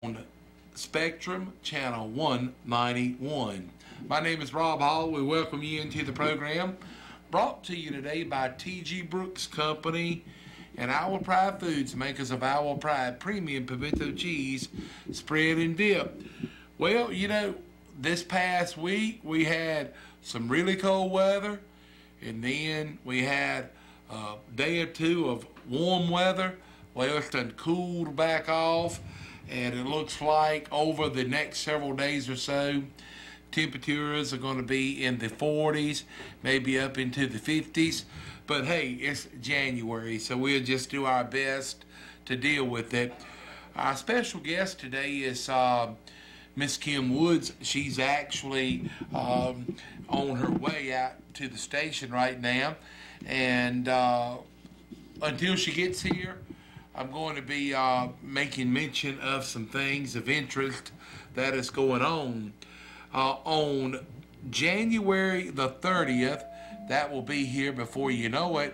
on Spectrum Channel 191. My name is Rob Hall. We welcome you into the program brought to you today by T.G. Brooks Company and Owl Pride Foods, makers of Owl Pride Premium Pimento Cheese Spread and Dip. Well, this past week we had some really cold weather, and then we had a day or two of warm weather. Well, it's done cooled back off, and it looks like over the next several days or so, temperatures are going to be in the 40s, maybe up into the 50s. But hey, it's January, so we'll just do our best to deal with it. Our special guest today is Miss Kim Woods. She's actually on her way out to the station right now, and until she gets here, I'm going to be making mention of some things of interest that is going on. On January the 30th, that will be here before you know it,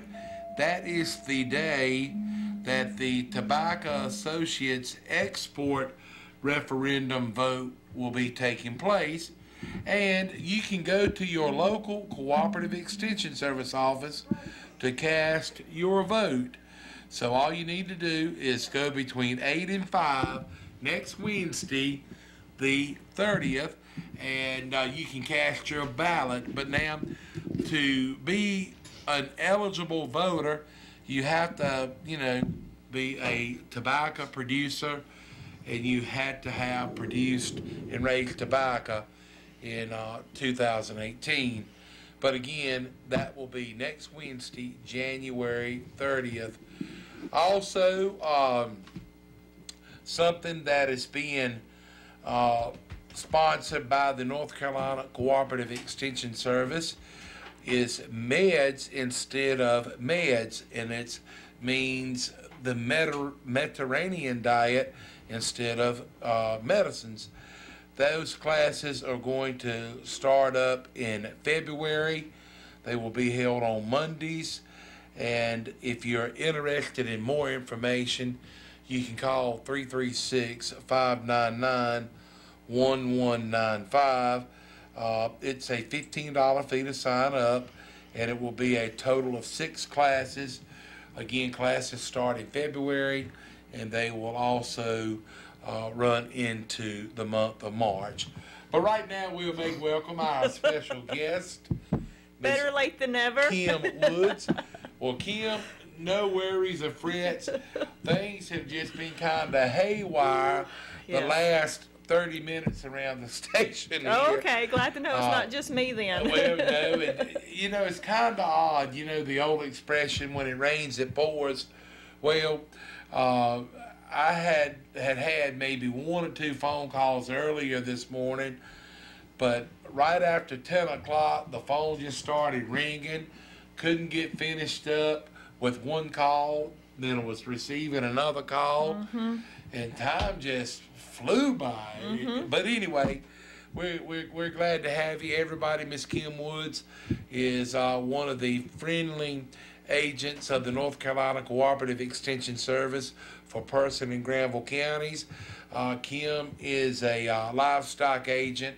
that is the day that the Tobacco Associates export referendum vote will be taking place. And you can go to your local Cooperative Extension Service office to cast your vote. So all you need to do is go between 8 and 5 next Wednesday, the 30th, and you can cast your ballot. But now, to be an eligible voter, you have to, be a tobacco producer, and you had to have produced and raised tobacco in 2018. But again, that will be next Wednesday, January 30th. Also, something that is being sponsored by the North Carolina Cooperative Extension Service is meds instead of meds, and it means the Mediterranean diet instead of medicines. Those classes are going to start up in February. They will be held on Mondays. And if you're interested in more information, you can call 336-599-1195. It's a $15 fee to sign up, and it will be a total of 6 classes. Again, classes start in February, and they will also run into the month of March. But right now, we'll make welcome our special guest, Better late than never. Kim Woods. Well, Kim, no worries or frets. Things have just been kind of haywire the last 30 minutes around the station here. Oh, okay. Glad to know it's not just me then. Well, no, and, it's kind of odd, the old expression, when it rains, it pours. Well, I had maybe 1 or 2 phone calls earlier this morning, but right after 10 o'clock, the phone just started ringing. Couldn't get finished up with one call, then I was receiving another call, and time just flew by. But anyway, we're glad to have you, everybody. Miss Kim Woods is one of the friendly agents of the North Carolina Cooperative Extension Service for Person and Granville counties. Kim is a livestock agent.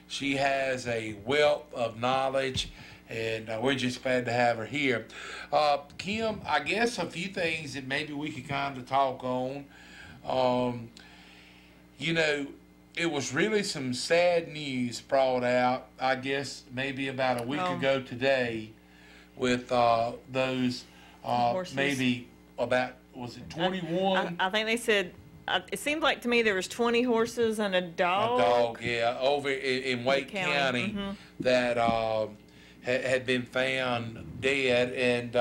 She has a wealth of knowledge, and we're just glad to have her here. Kim, I guess a few things that maybe we could kind of talk on. It was really some sad news brought out, I guess, maybe about a week ago today, with those maybe about, was it 21? I think they said, it seemed like to me there was 20 horses and a dog. A dog, yeah, over in Wake County that had been found dead, and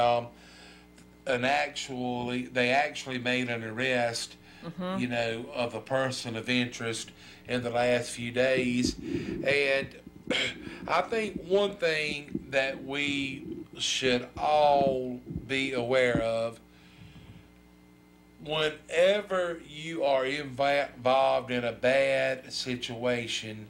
they actually made an arrest, of a person of interest in the last few days. And I think one thing that we should all be aware of, whenever you are involved in a bad situation,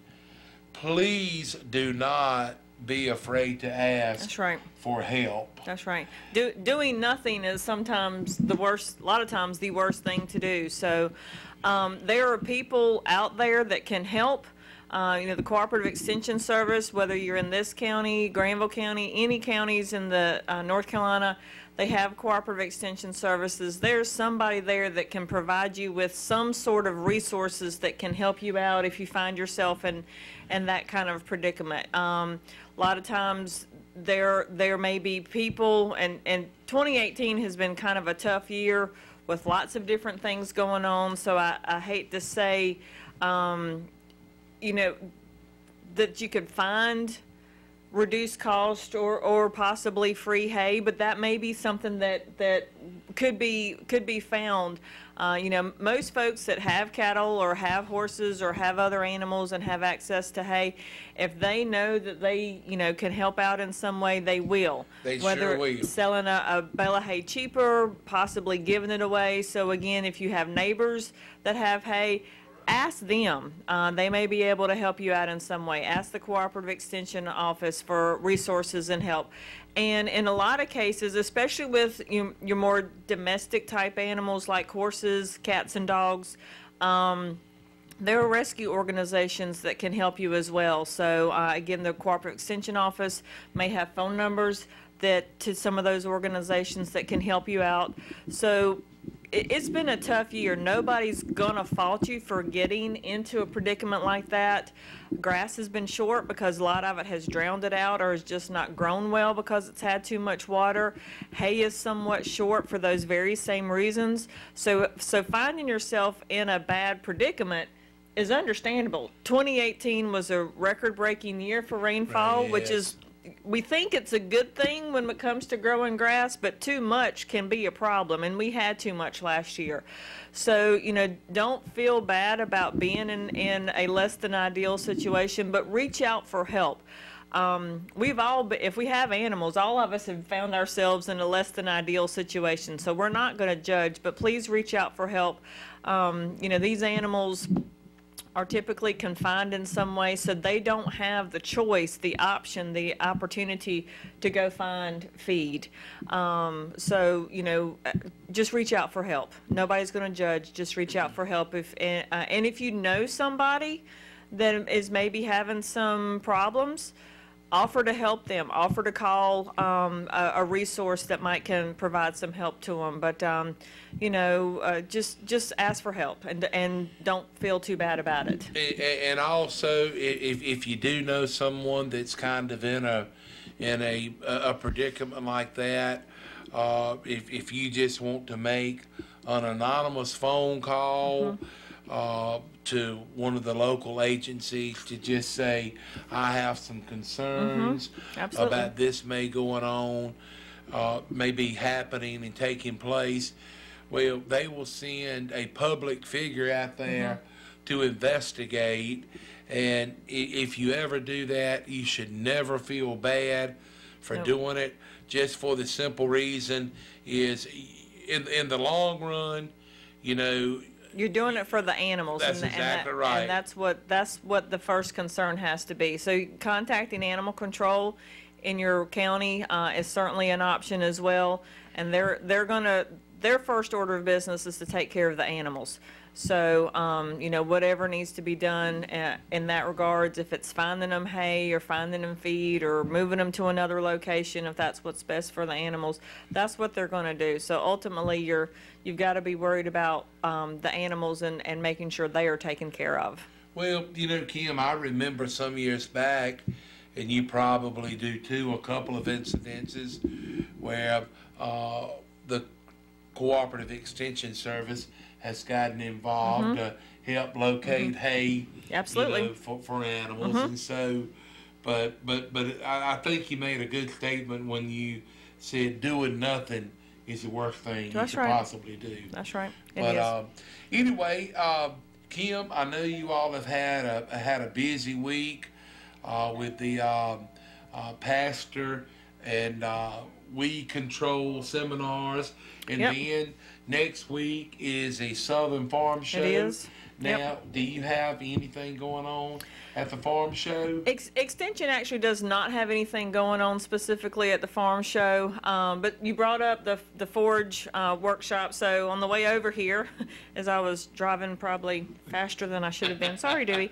please do not be afraid to ask for help. That's right. Doing nothing is sometimes the worst, a lot of times the worst thing to do. So There are people out there that can help. The Cooperative Extension Service, whether you're in this county, Granville County, any counties in the North Carolina, they have Cooperative Extension Services. There's somebody there that can provide you with some sort of resources that can help you out if you find yourself in that kind of predicament. A lot of times there may be people, and 2018 has been kind of a tough year with lots of different things going on, so I hate to say, that you could find reduced cost or possibly free hay, but that may be something that could be found. Most folks that have cattle or have horses or have other animals and have access to hay, if they know that they can help out in some way, they will. They Whether sure will. Selling a bale of hay cheaper, possibly giving it away. So again, if you have neighbors that have hay, ask them. They may be able to help you out in some way. Ask the Cooperative Extension Office for resources and help. And in a lot of cases, especially with your more domestic type animals like horses, cats, and dogs, there are rescue organizations that can help you as well. So again, the Cooperative Extension Office may have phone numbers to some of those organizations that can help you out. So it's been a tough year. Nobody's going to fault you for getting into a predicament like that. Grass has been short because a lot of it has drowned it out or has just not grown well because it's had too much water. Hay is somewhat short for those very same reasons. So finding yourself in a bad predicament is understandable. 2018 was a record-breaking year for rainfall, Right, which is, we think it's a good thing when it comes to growing grass, but too much can be a problem, and we had too much last year. So, don't feel bad about being in a less than ideal situation, but reach out for help. We've all, if we have animals, all of us have found ourselves in a less than ideal situation, so we're not going to judge, but please reach out for help. These animals are typically confined in some way, so they don't have the choice, the option, the opportunity to go find feed. Just reach out for help. Nobody's going to judge. Just reach out for help. And if you know somebody that is maybe having some problems, offer to help them. Offer to call a resource that can provide some help to them. But just ask for help and don't feel too bad about it. And also, if you do know someone that's kind of in a predicament like that, if you just want to make an anonymous phone call. To one of the local agencies to just say, I have some concerns about this may going on, may be happening and taking place. Well, they will send a public figure out there to investigate. And if you ever do that, you should never feel bad for doing it, just for the simple reason is in the long run, you're doing it for the animals. That's exactly right. And that's what the first concern has to be. So contacting animal control in your county is certainly an option as well. And their first order of business is to take care of the animals. So, whatever needs to be done in that regards, if it's finding them hay or finding them feed or moving them to another location, if that's what's best for the animals, that's what they're going to do. So ultimately, you've got to be worried about the animals and making sure they are taken care of. Well, Kim, I remember some years back, and you probably do too, a couple of incidences where the Cooperative Extension Service has gotten involved to help locate hay, absolutely, for animals, and so, but I think you made a good statement when you said doing nothing is the worst thing you could possibly do. That's right. But anyway, Kim, I know you all have had a busy week with the pasture and weed control seminars, and then next week is a Southern Farm Show. It is. Now, do you have anything going on at the farm show? Extension actually does not have anything going on specifically at the farm show, but you brought up the forage workshop. So on the way over here, as I was driving probably faster than I should have been, sorry, Dewey,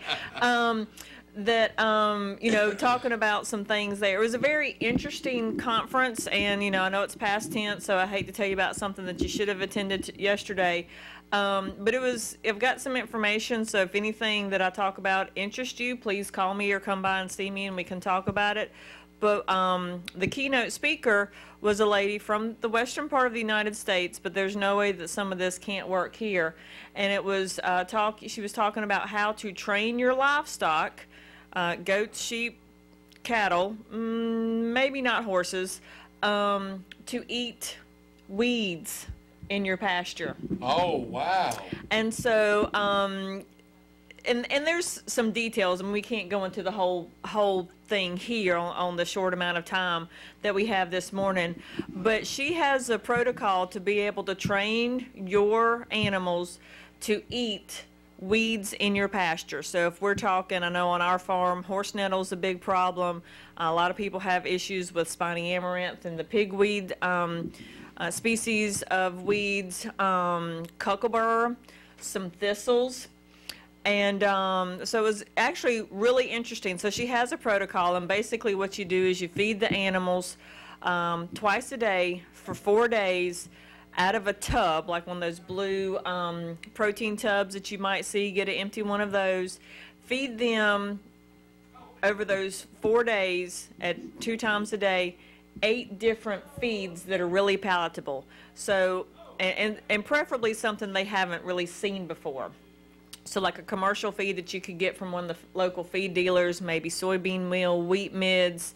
talking about some things there. It was a very interesting conference, and I know it's past tense, so I hate to tell you about something that you should have attended yesterday. But I've got some information, so if anything that I talk about interests you, please call me or come by and see me and we can talk about it. But the keynote speaker was a lady from the western part of the United States, but there's no way that some of this can't work here. And it was she was talking about how to train your livestock, goats, sheep, cattle, maybe not horses, to eat weeds in your pasture. Oh, wow. And so, and there's some details, and we can't go into the whole thing here on the short amount of time that we have this morning. But she has a protocol to be able to train your animals to eat weeds in your pasture. So if we're talking, I know on our farm, horse nettle is a big problem. A lot of people have issues with spiny amaranth and the pigweed species of weeds, cucumber, some thistles. And so it was actually really interesting. So she has a protocol, and basically what you do is you feed the animals twice a day for 4 days out of a tub, like one of those blue protein tubs that you might see. Get an empty one of those. Feed them over those 4 days at 2 times a day, 8 different feeds that are really palatable. So, and preferably something they haven't really seen before. So like a commercial feed that you could get from one of the local feed dealers, maybe soybean meal, wheat midds,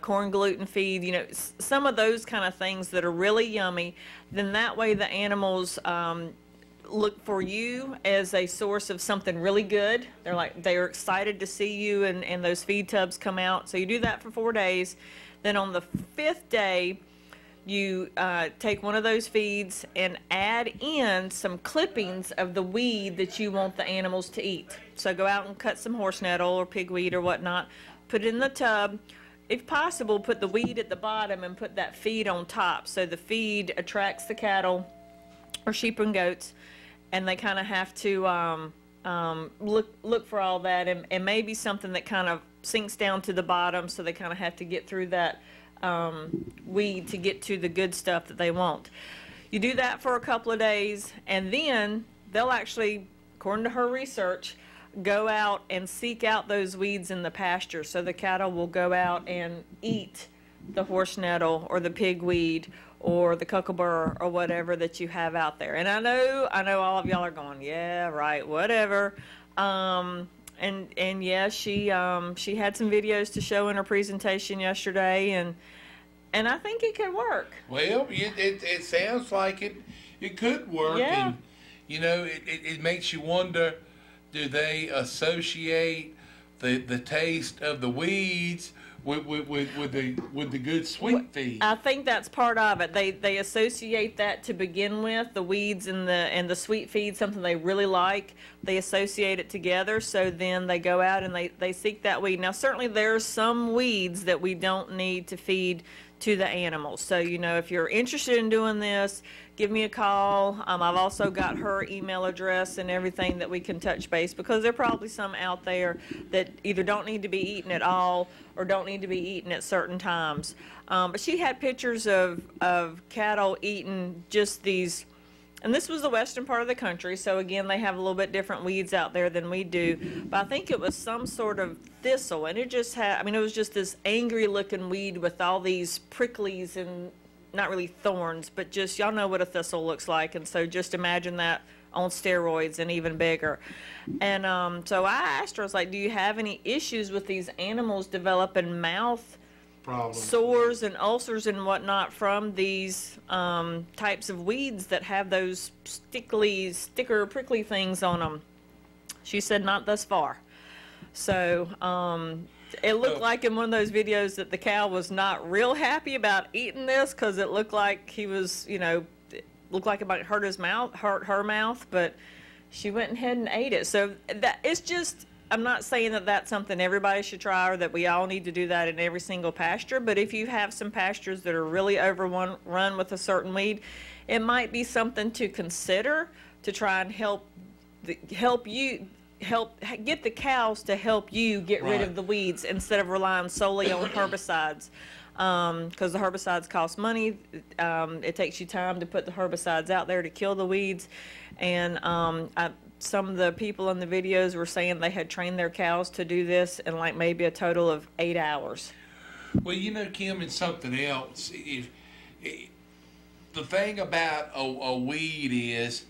corn gluten feed, some of those kind of things that are really yummy. Then that way the animals look for you as a source of something really good. They're excited to see you, and those feed tubs come out. So you do that for 4 days. Then on the 5th day, you take one of those feeds and add in some clippings of the weed that you want the animals to eat. So go out and cut some horse nettle or pigweed or whatnot, put it in the tub. If possible, put the weed at the bottom and put that feed on top. So the feed attracts the cattle or sheep and goats, and they kind of have to look for all that, and maybe something that kind of sinks down to the bottom, so they kind of have to get through that weed to get to the good stuff that they want. You do that for a couple of days, and then they'll actually, according to her research, go out and seek out those weeds in the pasture. So the cattle will go out and eat the horse nettle or the pigweed or the cucumber or whatever that you have out there. And I know all of y'all are going, yeah, right, whatever. And yeah, she had some videos to show in her presentation yesterday, and I think it could work. Well, it sounds like it could work. Yeah. And it makes you wonder, do they associate the taste of the weeds with the good sweet feed? I think that's part of it. They associate that to begin with, the weeds and the sweet feed, something they really like. They associate it together, so then they go out and they seek that weed. Now, certainly there's some weeds that we don't need to feed to the animals. So, if you're interested in doing this, give me a call. I've also got her email address and everything that we can touch base, because there are probably some out there that either don't need to be eaten at all or don't need to be eaten at certain times. But she had pictures of cattle eating just these, and this was the western part of the country, so again, they have a little bit different weeds out there than we do. But I think it was some sort of thistle, and it just had, it was just this angry looking weed with all these pricklies and not really thorns, but just, y'all know what a thistle looks like, and so just imagine that on steroids and even bigger. And so I asked her, I was like, do you have any issues with these animals developing mouth Problems, sores and ulcers and whatnot from these types of weeds that have those prickly things on them? She said not thus far. So it looked like in one of those videos that the cow was not real happy about eating this, because it looked like he was, it looked like it might hurt his mouth, hurt her mouth, but she went ahead and ate it. So that it's just, I'm not saying that that's something everybody should try or that we all need to do that in every single pasture, but if you have some pastures that are really overrun with a certain weed, it might be something to consider to try and help get the cows to help you get rid of the weeds instead of relying solely on herbicides. Because the herbicides cost money. It takes you time to put the herbicides out there to kill the weeds. And some of the people in the videos were saying they had trained their cows to do this in like maybe a total of 8 hours. Well, you know, Kim, and something else. The thing about a weed is,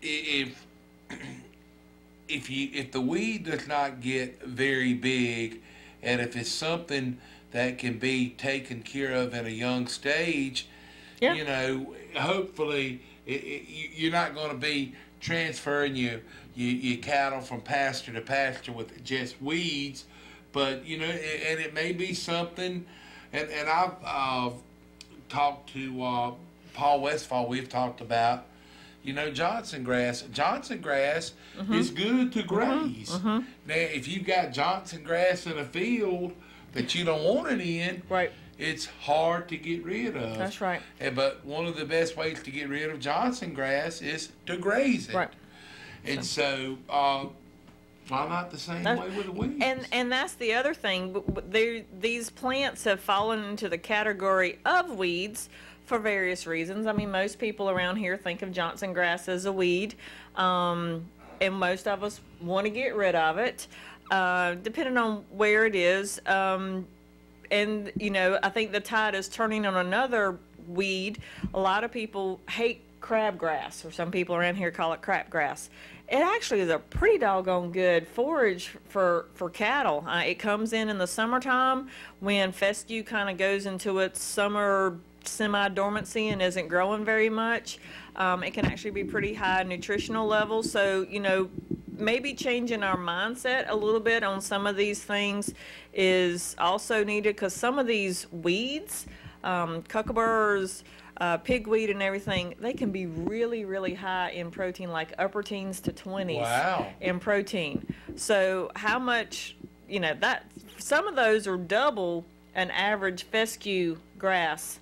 if the weed does not get very big, and if it's something that can be taken care of in a young stage, you know, hopefully you're not going to be transferring your cattle from pasture to pasture with just weeds. But, you know, and it may be something, and I've talked to Paul Westfall, we've talked about, you know, Johnson grass. Johnson grass is good to graze. Now, if you've got Johnson grass in a field that you don't want it in, it's hard to get rid of. That's right. But one of the best ways to get rid of Johnson grass is to graze it. Right. And so, why not the same way with the weeds? And that's the other thing. These plants have fallen into the category of weeds for various reasons. I mean, most people around here think of Johnson grass as a weed, and most of us want to get rid of it, depending on where it is. And, you know, I think the tide is turning on another weed. A lot of people hate crabgrass, or some people around here call it crapgrass. It actually is a pretty doggone good forage for cattle. It comes in the summertime when fescue kind of goes into its summer semi-dormancy and isn't growing very much. It can actually be pretty high nutritional levels. So, you know, maybe changing our mindset a little bit on some of these things is also needed, because some of these weeds, cucumbers, pigweed and everything, they can be really, really high in protein, like upper teens to 20s in protein. So how much, you know, that some of those are double an average fescue grass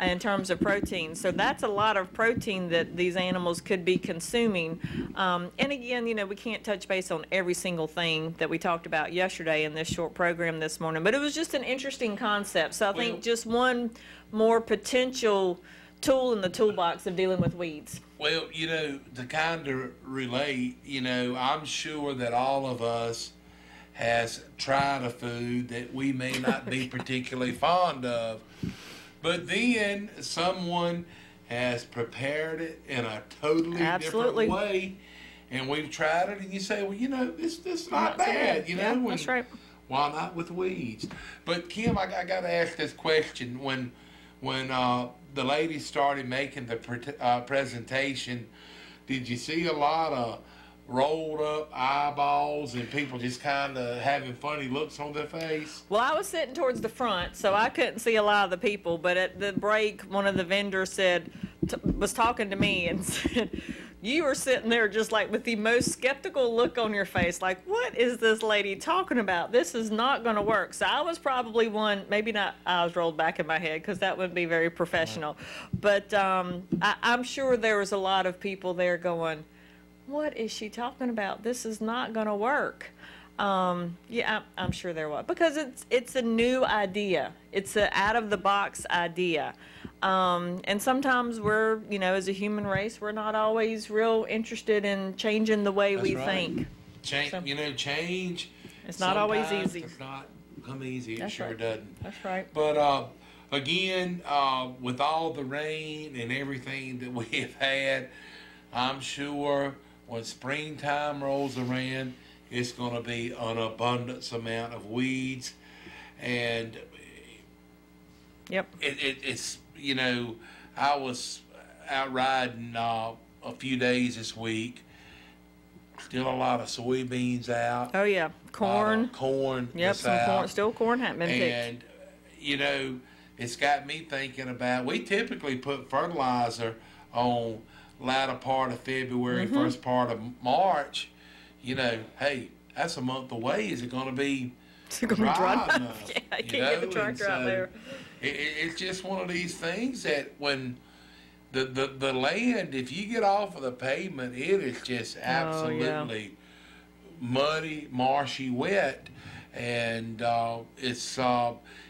in terms of protein. So that's a lot of protein that these animals could be consuming. And again, you know, we can't touch base on every single thing that we talked about yesterday in this short program this morning, but it was just an interesting concept. So I think just one more potential tool in the toolbox of dealing with weeds. Well, you know, to kind of relate, you know, I'm sure that all of us has tried a food that we may not be particularly fond of, but then someone has prepared it in a totally different way, and we've tried it, and you say, well, you know, this is not bad, you know. Yeah, that's right. Why not with weeds? But Kim, I got to ask this question. When the lady started making the presentation, did you see a lot of rolled up eyeballs and people just kind of having funny looks on their face? Well, I was sitting towards the front, so I couldn't see a lot of the people, but at the break, one of the vendors was talking to me and said, you were sitting there just like with the most skeptical look on your face, like, what is this lady talking about? This is not going to work. So I was probably one, maybe not eyes rolled back in my head, because that would be very professional, but I'm sure there was a lot of people there going, what is she talking about? This is not going to work. Yeah, I'm sure there was, because it's a new idea. It's an out-of-the-box idea. And sometimes we're, you know, as a human race, we're not always real interested in changing the way we think. You know, change. It's not always easy. It's not come easy. It sure doesn't. That's right. But again, with all the rain and everything that we have had, I'm sure when springtime rolls around, it's going to be an abundance amount of weeds. And it's, you know, I was out riding a few days this week. Still a lot of soybeans out. Oh, yeah. Corn. Corn. Yep, some corn. Still corn hadn't been picked. And, you know, it's got me thinking about, we typically put fertilizer on latter part of February, first part of March, you know, hey, that's a month away. Is it going to be dry enough? Yeah, you can't get the tractor out there. It's just one of these things that when the land, if you get off of the pavement, it is just absolutely muddy, marshy, wet, and it's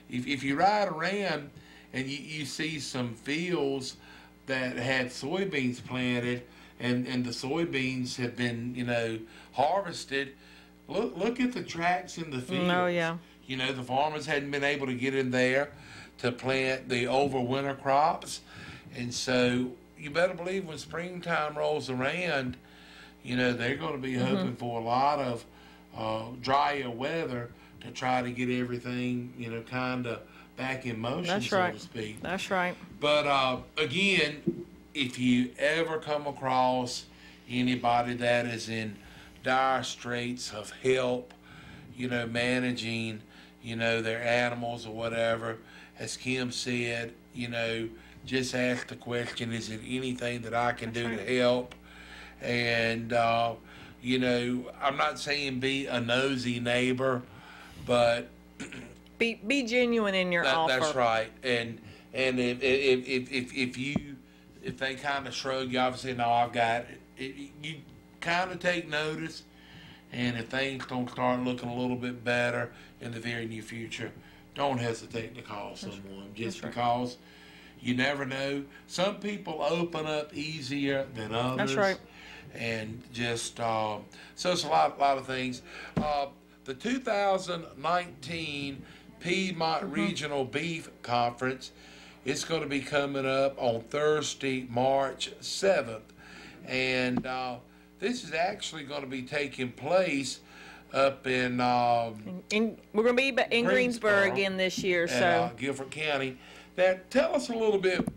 if you ride around and you see some fields that had soybeans planted, and the soybeans have been, you know, harvested. Look at the tracks in the fields. Oh yeah. You know, the farmers hadn't been able to get in there to plant the overwinter crops, and so you better believe when springtime rolls around, you know, they're going to be hoping for a lot of drier weather to try to get everything, you know, kind of back in motion, so to speak. That's right. But again, if you ever come across anybody that is in dire straits of help, you know, managing, you know, their animals or whatever, as Kim said, you know, just ask the question, is there anything that I can do to help? And, you know, I'm not saying be a nosy neighbor, but be genuine in your offer. That's right. And if they kind of shrug you off and say, no, I've got it, you kind of take notice. And if things don't start looking a little bit better in the very near future, don't hesitate to call someone, just because you never know. Some people open up easier than others. That's right. And just, so it's a lot of things. The 2019 Piedmont Regional Beef Conference is going to be coming up on Thursday, March 7th. And this is actually going to be taking place up in we're going to be in Greensboro again this year. So Guilford County. Now, tell us a little bit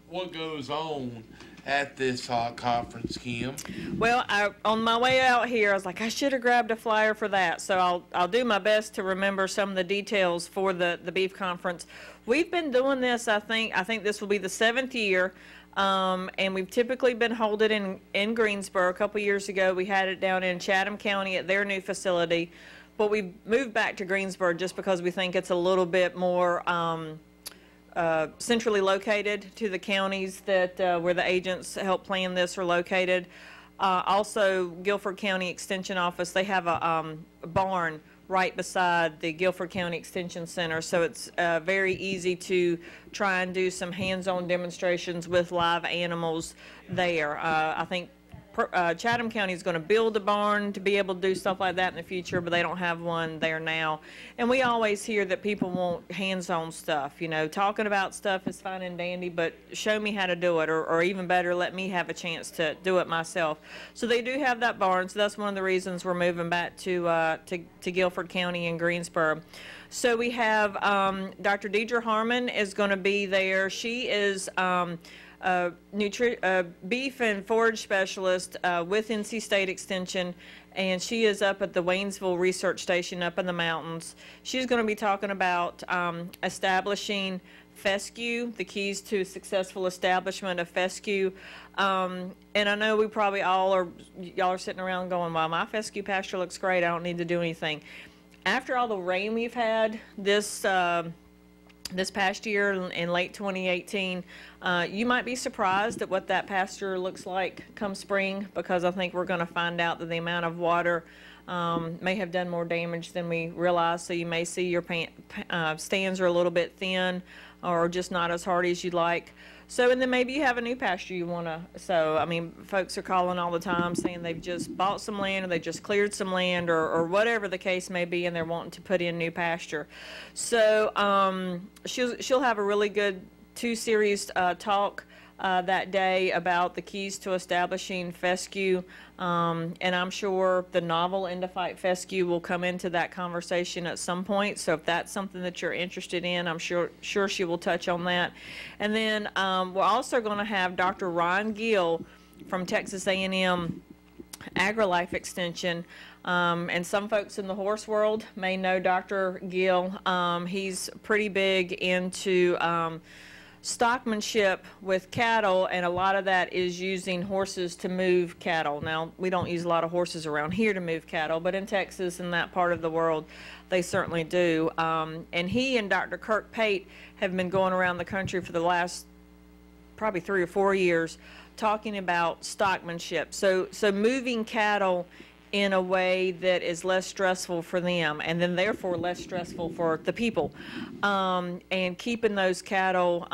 what goes on at this conference, Kim. Well, on my way out here, I was like, I should have grabbed a flyer for that. So I'll do my best to remember some of the details for the beef conference. We've been doing this, I think this will be the 7th year. And we've typically been holding it in Greensboro. A couple years ago, we had it down in Chatham County at their new facility. But we moved back to Greensboro just because we think it's a little bit more centrally located to the counties that where the agents help plan this are located. Also, Guilford County Extension Office, they have a barn right beside the Guilford County Extension Center, so it's very easy to try and do some hands-on demonstrations with live animals there. I think Chatham County is going to build a barn to be able to do stuff like that in the future, but they don't have one there now. And we always hear that people want hands-on stuff. You know, talking about stuff is fine and dandy, but show me how to do it, or even better, let me have a chance to do it myself. So they do have that barn, so that's one of the reasons we're moving back to Guilford County in Greensboro. So we have Dr. Deidre Harmon is going to be there. She is beef and forage specialist with NC State Extension, and she is up at the Waynesville Research Station up in the mountains. She's going to be talking about establishing fescue, the keys to successful establishment of fescue. And I know we probably y'all are sitting around going, well, my fescue pasture looks great, I don't need to do anything. After all the rain we've had this past year in late 2018, you might be surprised at what that pasture looks like come spring, because I think we're going to find out that the amount of water may have done more damage than we realize. So you may see your stands are a little bit thin or just not as hardy as you'd like. So, and then maybe you have a new pasture you want to sow. I mean, folks are calling all the time saying they've just bought some land, or they just cleared some land, or whatever the case may be, and they're wanting to put in new pasture. So she'll have a really good two-series talk that day about the keys to establishing fescue, and I'm sure the novel End to Fight Fescue will come into that conversation at some point. So if that's something that you're interested in, I'm sure she will touch on that. And then we're also going to have Dr. Ron Gill from Texas A&M AgriLife Extension. And some folks in the horse world may know Dr. Gill. He's pretty big into stockmanship with cattle, and a lot of that is using horses to move cattle. Now, we don't use a lot of horses around here to move cattle, but in Texas and that part of the world, they certainly do. And he and Dr. Kirk Pate have been going around the country for the last probably 3 or 4 years talking about stockmanship. So moving cattle in a way that is less stressful for them, and then therefore less stressful for the people, and keeping those cattle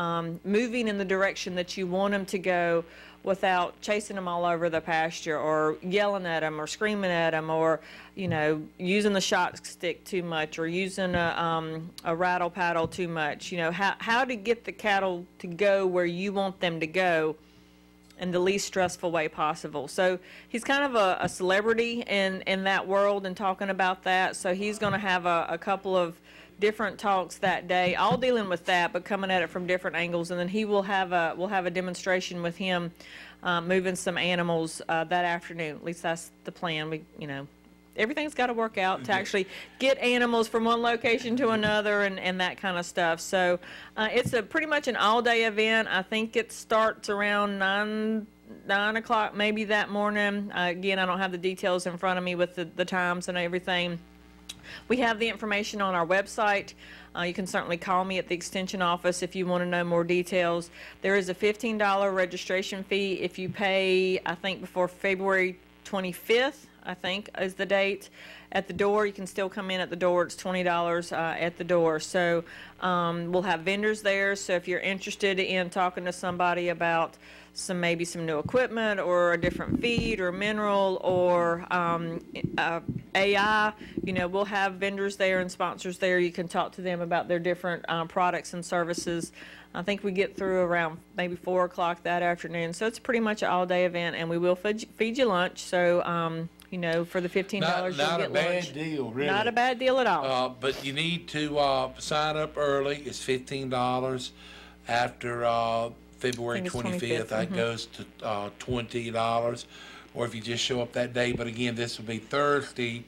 moving in the direction that you want them to go without chasing them all over the pasture or yelling at them or screaming at them or, you know, using the shot stick too much or using a rattle paddle too much. You know, how to get the cattle to go where you want them to go in the least stressful way possible. So he's kind of a celebrity in that world and talking about that. So he's going to have a couple of different talks that day, all dealing with that, but coming at it from different angles. And then we'll have a demonstration with him moving some animals that afternoon. At least that's the plan. Everything's got to work out to actually get animals from one location to another and that kind of stuff. So it's pretty much an all-day event. I think it starts around 9 o'clock maybe that morning. Again, I don't have the details in front of me with the times and everything. We have the information on our website. You can certainly call me at the extension office if you want to know more details. There is a $15 registration fee if you pay, I think, before February 25th. I think is the date. At the door, you can still come in at the door. It's $20 at the door. So we'll have vendors there. So if you're interested in talking to somebody about maybe some new equipment or a different feed or mineral or AI, we'll have vendors there and sponsors there. You can talk to them about their different products and services. I think we get through around maybe 4 o'clock that afternoon. So it's pretty much an all-day event, and we will feed you lunch. So, for the $15, you'll get lunch. Not a bad deal, really. Not a bad deal at all. But you need to sign up early. It's $15 after February 25th. That goes to $20. Or if you just show up that day. But again, this will be Thursday,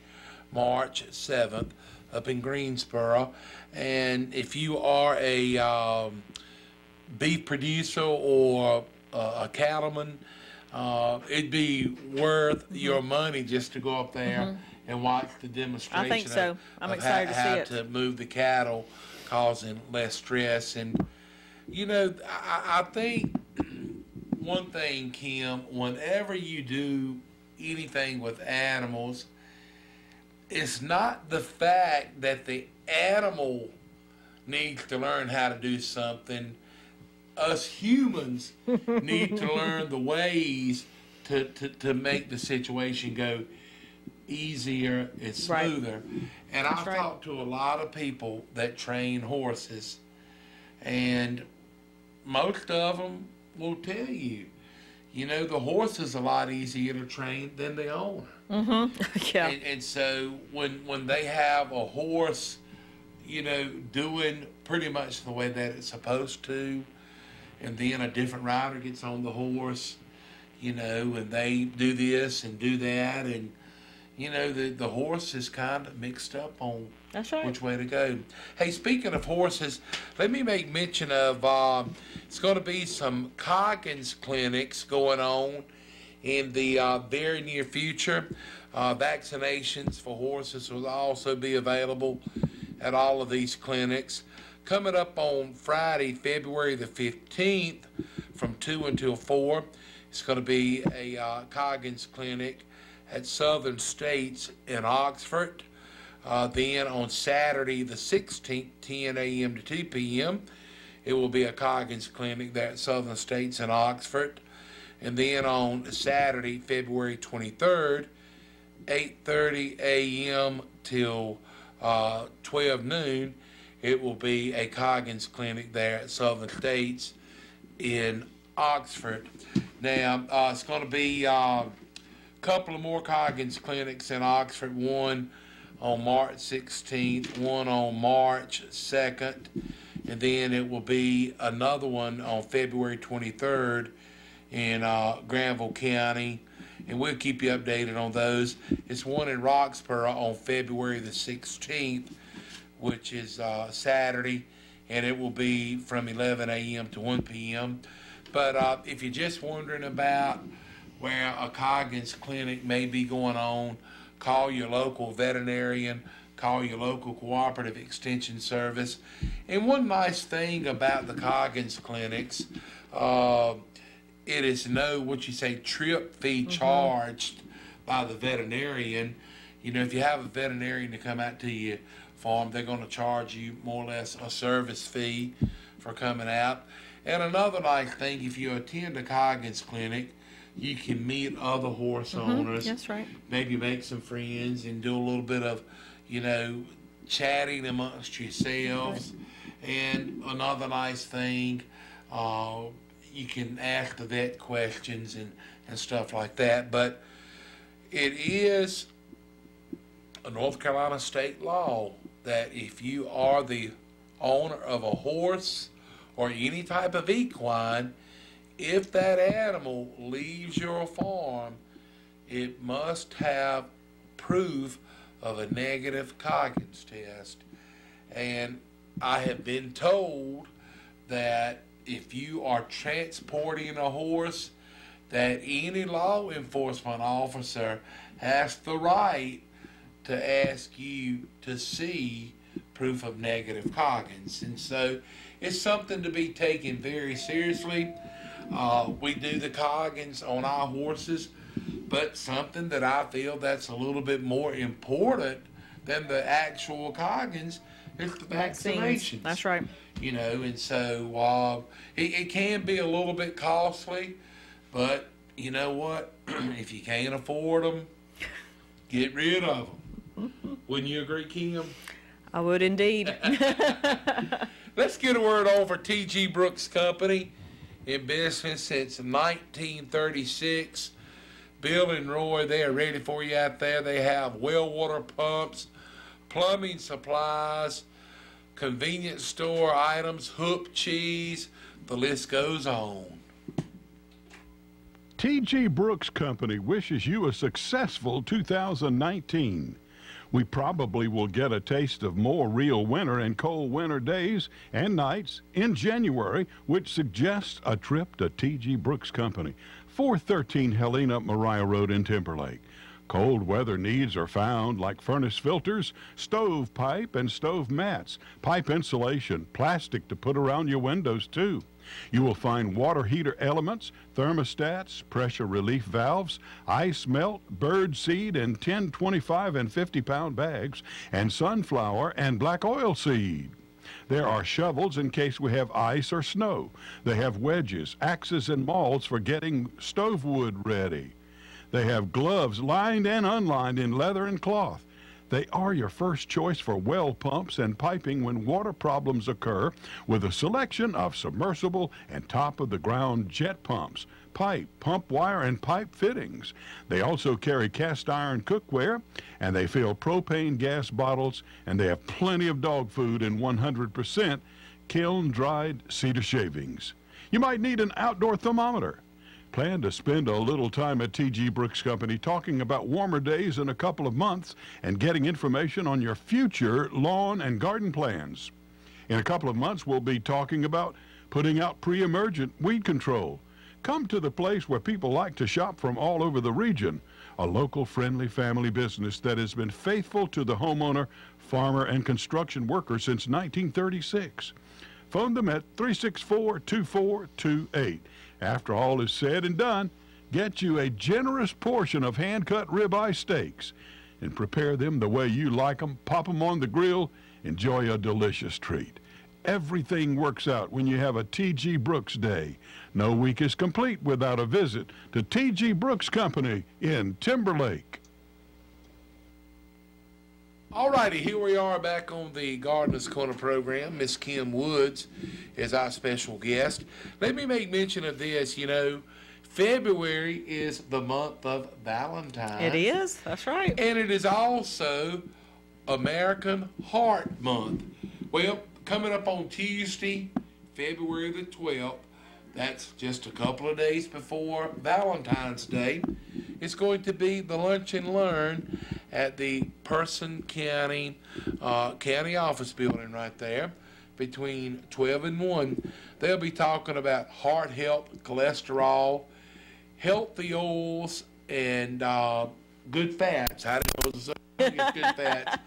March 7th up in Greensboro. And if you are a beef producer or a cattleman, it'd be worth your money just to go up there and watch the demonstration. I think so. I'm excited to see it. How to move the cattle, causing less stress. And, I think one thing, Kim, whenever you do anything with animals, it's not the fact that the animal needs to learn how to do something. Us humans need to learn the ways to make the situation go easier and smoother. Right. And I've talked to a lot of people that train horses, and most of them will tell you, the horse is a lot easier to train than the owner. Yeah. And so when they have a horse, doing pretty much the way that it's supposed to, and then a different rider gets on the horse, and they do this and do that, and the horse is kind of mixed up on which way to go. Hey, speaking of horses, let me make mention of it's going to be some Coggins clinics going on in the very near future. Vaccinations for horses will also be available at all of these clinics. Coming up on Friday, February the 15th from 2 until 4, it's going to be a Coggins clinic at Southern States in Oxford. Then on Saturday the 16th, 10 a.m. to 2 p.m., it will be a Coggins clinic there at Southern States in Oxford. And then on Saturday, February 23rd, 8:30 a.m. till 12 noon, it will be a Coggins clinic there at Southern States in Oxford. Now, it's going to be a couple of more Coggins clinics in Oxford, one on March 16th, one on March 2nd, and then it will be another one on February 23rd in Granville County, and we'll keep you updated on those. It's one in Roxborough on February the 16th, which is Saturday, and it will be from 11 a.m. to 1 p.m. But if you're just wondering about where a Coggins clinic may be going on, call your local veterinarian, call your local cooperative extension service. And one nice thing about the Coggins clinics, it is trip fee charged by the veterinarian. You know, if you have a veterinarian to come out to your farm, they're going to charge you more or less a service fee for coming out. And another nice thing, if you attend a Coggins clinic, you can meet other horse owners. That's right. Maybe make some friends and do a little bit of, chatting amongst yourselves. Right. And another nice thing, you can ask the vet questions and stuff like that. But it is a North Carolina state law that if you are the owner of a horse or any type of equine, if that animal leaves your farm, it must have proof of a negative Coggins test. And I have been told that if you are transporting a horse, that any law enforcement officer has the right to ask you to see proof of negative Coggins. And so it's something to be taken very seriously. We do the Coggins on our horses, but something that I feel that's a little bit more important than the actual Coggins is the vaccinations. That's right. And so it can be a little bit costly, but you know what? If you can't afford them, get rid of them. Wouldn't you agree, Kim? I would indeed. Let's get a word over T.G. Brooks Company, in business since 1936. Bill and Roy, they are ready for you out there. They have well water pumps, plumbing supplies, convenience store items, hoop cheese, the list goes on. T.G. Brooks Company wishes you a successful 2019. We probably will get a taste of more real winter and cold winter days and nights in January, which suggests a trip to T.G. Brooks Company, 413 Helena Mariah Road in Timberlake. Cold weather needs are found like furnace filters, stove pipe, and stove mats, pipe insulation, plastic to put around your windows too. You will find water heater elements, thermostats, pressure relief valves, ice melt, bird seed in 10, 25, and 50-pound bags, and sunflower and black oil seed. There are shovels in case we have ice or snow. They have wedges, axes, and mauls for getting stove wood ready. They have gloves lined and unlined in leather and cloth. They are your first choice for well pumps and piping when water problems occur, with a selection of submersible and top-of-the-ground jet pumps, pipe, pump wire, and pipe fittings. They also carry cast iron cookware, and they fill propane gas bottles, and they have plenty of dog food and 100% kiln-dried cedar shavings. You might need an outdoor thermometer. Plan to spend a little time at T.G. Brooks Company talking about warmer days in a couple of months and getting information on your future lawn and garden plans. In a couple of months, we'll be talking about putting out pre-emergent weed control. Come to the place where people like to shop from all over the region, a local friendly family business that has been faithful to the homeowner, farmer, and construction worker since 1936. Phone them at 364-2428. After all is said and done, get you a generous portion of hand-cut ribeye steaks and prepare them the way you like them. Pop them on the grill. Enjoy a delicious treat. Everything works out when you have a T.G. Brooks Day. No week is complete without a visit to T.G. Brooks Company in Timberlake. All righty, here we are back on the Gardener's Corner program. Miss Kim Woods is our special guest. Let me make mention of this. February is the month of Valentine's. It is, that's right. And it is also American Heart Month. Well, coming up on Tuesday, February the 12th, that's just a couple of days before Valentine's Day, it's going to be the Lunch and Learn at the Person County County Office Building right there. between 12 and 1. They'll be talking about heart health, cholesterol, healthy oils, and good fats. How do you know it's good fats?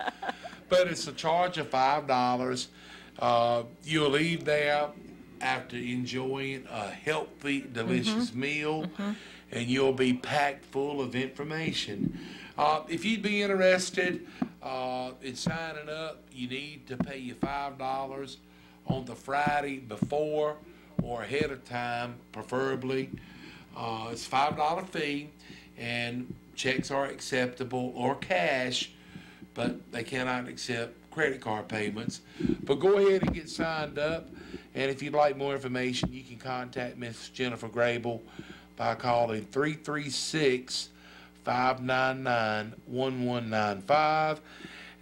But it's a charge of $5. You'll leave there after enjoying a healthy, delicious meal, and you'll be packed full of information. If you'd be interested in signing up, you need to pay you $5 on the Friday before or ahead of time, preferably. It's a $5 fee, and checks are acceptable or cash, but they cannot accept credit card payments. But go ahead and get signed up, and if you'd like more information, you can contact Miss Jennifer Grable by calling 336-599-1195.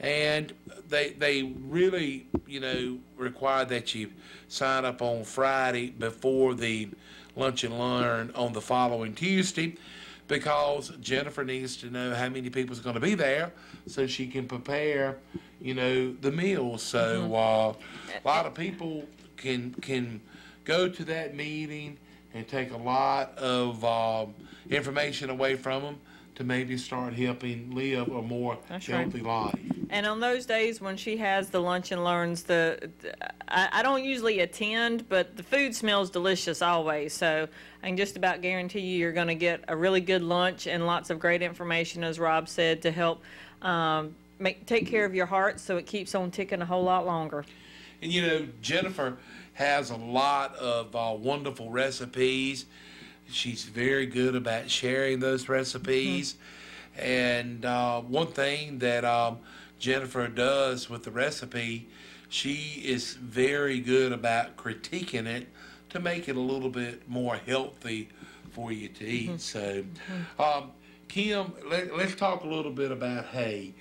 And they really, require that you sign up on Friday before the lunch and learn on the following Tuesday, because Jennifer needs to know how many people's going to be there so she can prepare, the meals. So a lot of people can go to that meeting and take a lot of information away from them to maybe start helping live a more healthy life. And on those days when she has the lunch and learns, I don't usually attend, but the food smells delicious always. So I can just about guarantee you're going to get a really good lunch and lots of great information, as Rob said, to help take care of your heart so it keeps on ticking a whole lot longer. And Jennifer has a lot of wonderful recipes. She's very good about sharing those recipes. And one thing that Jennifer does with the recipe, she is very good about critiquing it to make it a little bit more healthy for you to eat. So, Kim, let's talk a little bit about hay.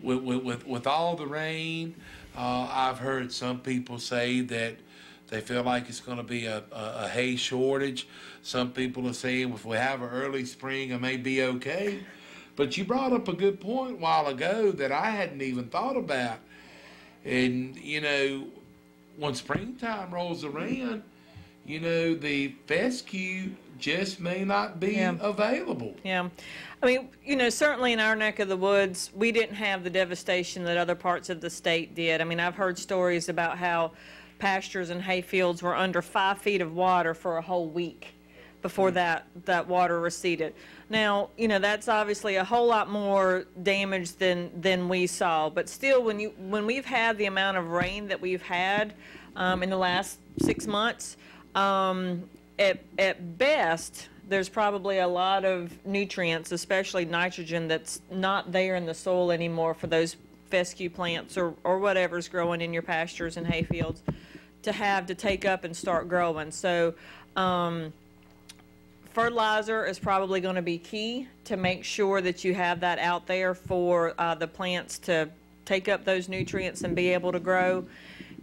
With all the rain, I've heard some people say that they feel like it's going to be a hay shortage. Some people are saying if we have an early spring, it may be okay. But you brought up a good point a while ago that I hadn't even thought about. And, when springtime rolls around, the fescue just may not be available. Yeah. I mean, certainly in our neck of the woods, we didn't have the devastation that other parts of the state did. I mean, I've heard stories about how pastures and hay fields were under 5 feet of water for a whole week before that water receded. Now, that's obviously a whole lot more damage than we saw. But still, when we've had the amount of rain that we've had in the last 6 months, at best, there's probably a lot of nutrients, especially nitrogen, that's not there in the soil anymore for those fescue plants or whatever's growing in your pastures and hay fields to take up and start growing. So fertilizer is probably going to be key to make sure that you have that out there for the plants to take up those nutrients and be able to grow.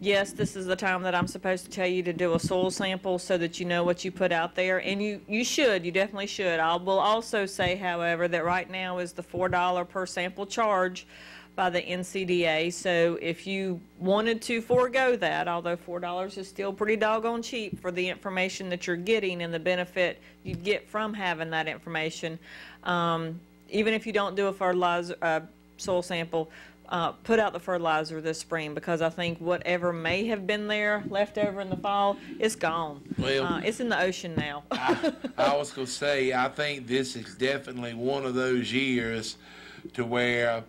Yes, this is the time that I'm supposed to tell you to do a soil sample so that you know what you put out there, and you definitely should. I will also say, however, that right now is the $4 per sample charge by the NCDA. So if you wanted to forego that, although $4 is still pretty doggone cheap for the information that you're getting and the benefit you get from having that information, even if you don't do a fertilizer soil sample, put out the fertilizer this spring, because I think whatever may have been there left over in the fall, it's gone. Well, it's in the ocean now. I was going to say, I think this is definitely one of those years to where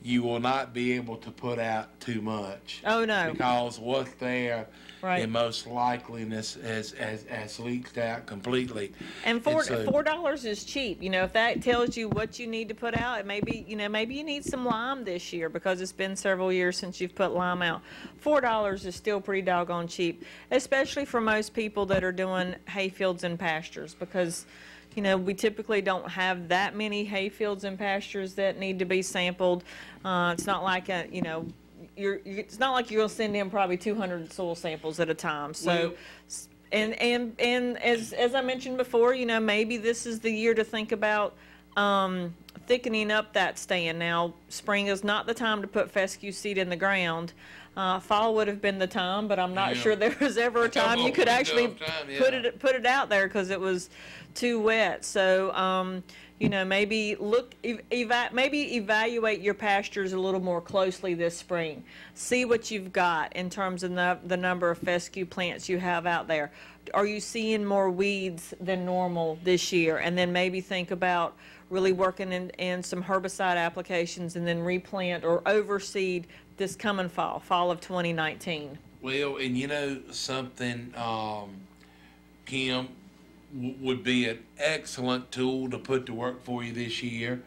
you will not be able to put out too much. Oh, no. Because what's there, right, in most likeliness, has leaked out completely. And $4 is cheap. If that tells you what you need to put out, it may be, maybe you need some lime this year because it's been several years since you've put lime out. $4 is still pretty doggone cheap, especially for most people that are doing hay fields and pastures, because we typically don't have that many hay fields and pastures that need to be sampled. It's not like it's not like you're going to send in probably 200 soil samples at a time. So, and as I mentioned before, maybe this is the year to think about thickening up that stand. Now, spring is not the time to put fescue seed in the ground. Fall would have been the time, but I'm not sure there was ever a time you could actually put it out there because it was too wet. So, you know, maybe maybe evaluate your pastures a little more closely this spring. See what you've got in terms of the number of fescue plants you have out there. Are you seeing more weeds than normal this year? And then maybe think about really working in some herbicide applications and then replant or overseed this coming fall of 2019. Well, and you know something, Kim, would be an excellent tool to put to work for you this year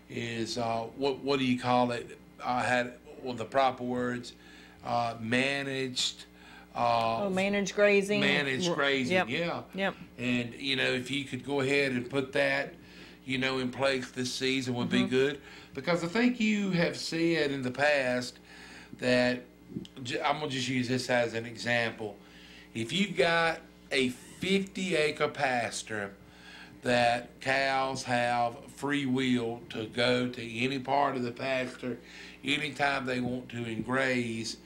is what do you call it? I had the proper words, managed. Managed grazing. Managed grazing, yep. yeah. Yep. And you know, if you could go ahead and put that, you know, in place this season would be good, because I think you have said in the past that I'm gonna just use this as an example. If you've got a 50-acre pasture that cows have free will to go to any part of the pasture anytime they want to and graze,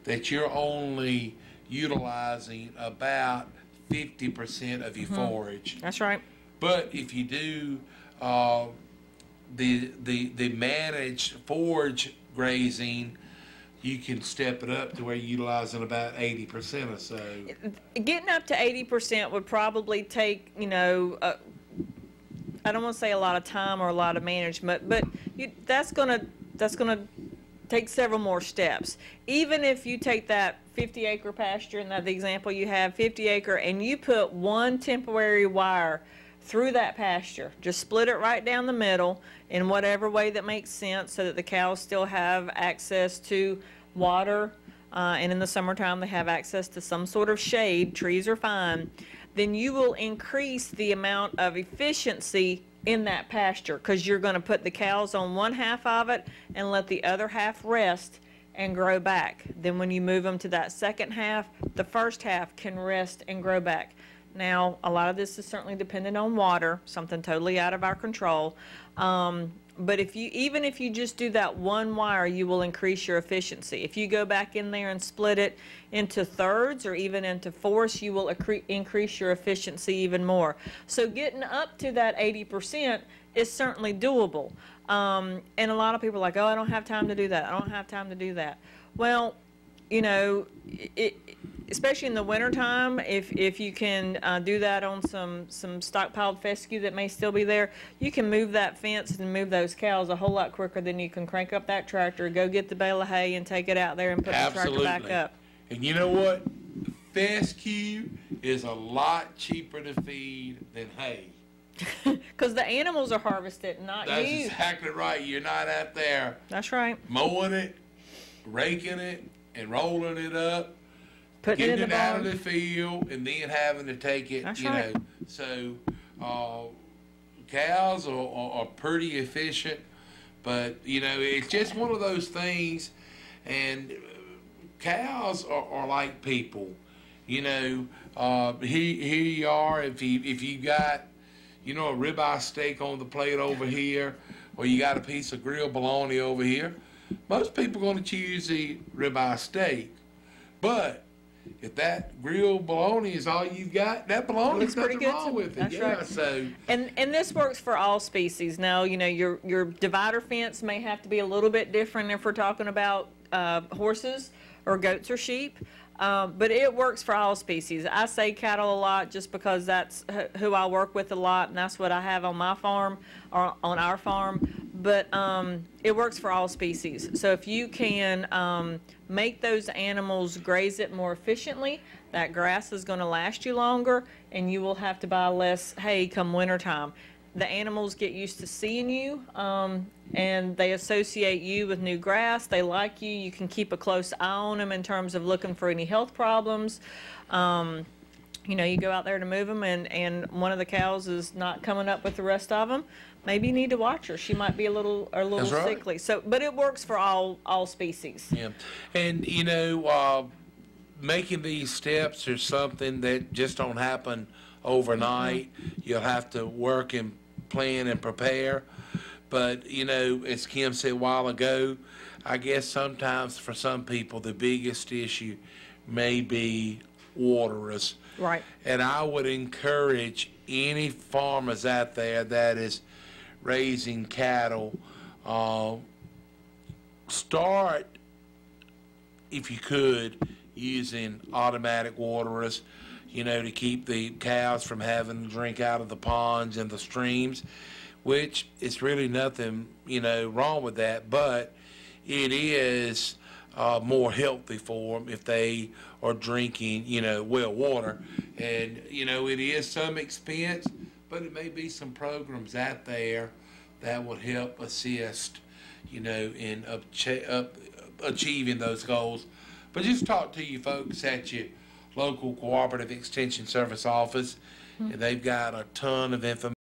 that you're only utilizing about 50% of your forage. That's right. But if you do the managed forage grazing, you can step it up to where you're utilizing about 80% or so. Getting up to 80% would probably take, you know, I don't want to say a lot of time or a lot of management, but that's gonna take several more steps. Even if you take that 50-acre pasture and that the example you have, 50-acre, and you put one temporary wire through that pasture, just split it right down the middle in whatever way that makes sense so that the cows still have access to water, and in the summertime they have access to some sort of shade, trees are fine, then you will increase the amount of efficiency in that pasture because you're going to put the cows on one half of it and let the other half rest and grow back. Then when you move them to that second half, the first half can rest and grow back. Now, a lot of this is certainly dependent on water, something totally out of our control. But even if you just do that one wire, you will increase your efficiency. If you go back in there and split it into thirds or even into fourths, you will increase your efficiency even more. So getting up to that 80% is certainly doable. And a lot of people are like, oh, I don't have time to do that. I don't have time to do that. Well, you know, especially in the wintertime, if you can do that on some stockpiled fescue that may still be there, you can move that fence and move those cows a whole lot quicker than you can crank up that tractor, go get the bale of hay and take it out there and put the tractor back up. And you know what? Fescue is a lot cheaper to feed than hay. Because the animals are harvested, not you. That's exactly right. You're not out there. That's right. Mowing it, raking it, and rolling it up, Putting getting it out of the field, and then having to take it. That's you right. know, so cows are pretty efficient, but you know it's just one of those things. And cows are like people. You know, here you are. If you got, you know, a ribeye steak on the plate over here, or you got a piece of grilled bologna over here, most people are going to choose the ribeye steak. But if that grilled bologna is all you've got, that bologna's nothing wrong with it. That's right. So and this works for all species. Now, you know, your divider fence may have to be a little bit different if we're talking about horses or goats or sheep. But it works for all species. I say cattle a lot just because that's who I work with a lot, and that's what I have on my farm or on our farm. But it works for all species. So if you can make those animals graze it more efficiently, that grass is going to last you longer, and you will have to buy less hay come wintertime. The animals get used to seeing you, and they associate you with new grass. They like you. You can keep a close eye on them in terms of looking for any health problems. You know, you go out there to move them, and one of the cows is not coming up with the rest of them. Maybe you need to watch her. She might be a little That's right. sickly. So, but it works for all species. yeah, and you know, making these steps are something that just don't happen overnight. You'll have to work and plan and prepare. But, you know, as Kim said a while ago, I guess sometimes for some people the biggest issue may be waterers. Right. And I would encourage any farmers out there that is raising cattle, start, if you could, using automatic waterers, you know, to keep the cows from having to drink out of the ponds and the streams, which is really nothing, you know, wrong with that, but it is more healthy for them if they are drinking, you know, well water. And, you know, it is some expense, but it may be some programs out there that would help assist, you know, in achieving those goals. But just talk to you folks at your local Cooperative Extension Service office, and they've got a ton of information